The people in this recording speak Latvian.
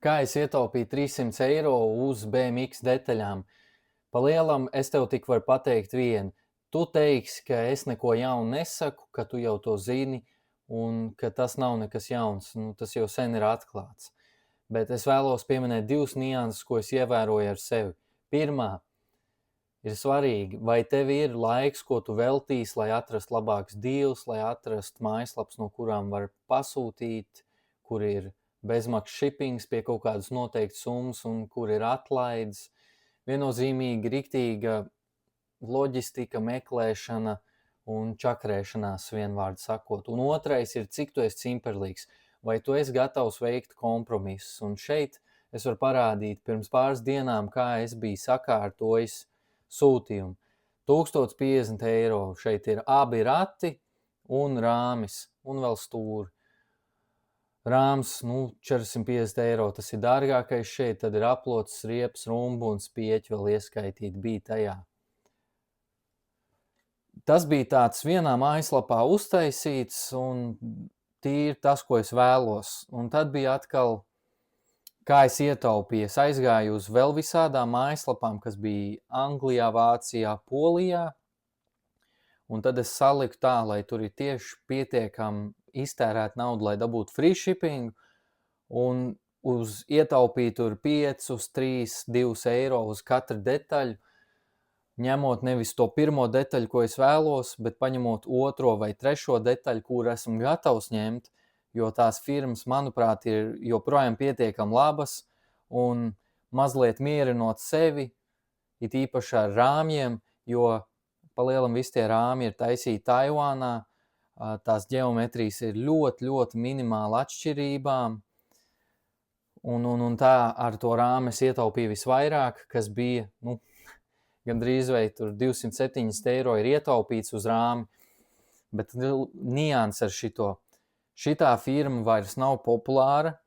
Kā es ietaupīju 300 eiro uz BMX detaļām? Pa lielam es tev tik varu pateikt vienu. Tu teiksi, ka es neko jaunu nesaku, ka tu jau to zini un ka tas nav nekas jauns. Tas jau sen ir atklāts. Bet es vēlos pieminēt divas nianses, ko es ievēroju ar sevi. Pirmā ir svarīgi, vai tev ir laiks, ko tu veltīsi, lai atrastu labākus deals, lai atrastu mājaslapas, no kurām var pasūtīt, kur ir bezmaksas shippings pie kaut kādas noteiktas summas un kur ir atlaides. Viennozīmīgi riktīga loģistika, meklēšana un čakrēšanās, vienvārdu sakot. Un otrais ir, cik tu esi cimperlīgs, vai tu esi gatavs veikt kompromisus. Un šeit es varu parādīt pirms pāris dienām, kā es biju sakārtojis sūtījumu. 1050 eiro. Šeit ir abi rati un rāmis un vēl stūri. Rāms, 450 eiro, tas ir dārgākais šeit, tad ir aplocis, riepas, rumbu un spieķi vēl ieskaitīti bija tajā. Tas bija tāds vienā mājaslapā uztaisīts un tīri tas, ko es vēlos. Un tad bija atkal, kā es ietaupīju. Es aizgāju uz vēl visādām mājaslapām, kas bija Anglijā, Vācijā, Polijā. Un tad es saliku tā, lai tur ir tieši pietiekami iztērēt naudu, lai dabūtu free shipping, un uz ietaupīt tur 5, 3, 2 eiro uz katru detaļu, ņemot nevis to pirmo detaļu, ko es vēlos, bet paņemot otro vai trešo detaļu, kur esmu gatavs ņemt, jo tās firmas, manuprāt, ir joprojām pietiekami labas, un mazliet mierinot sevi, it īpaši ar rāmjiem, jo pa lielam visi tie rāmi ir taisīti Taivānā, tās ģeometrijas ir ļoti, ļoti minimāli atšķirībām, un tā ar to rāmi es ietaupīju visvairāk, kas bija, gandrīz vai tur 270 eiro ir ietaupīts uz rāmi, bet nianses ar šito. Šitā firma vairs nav populāra,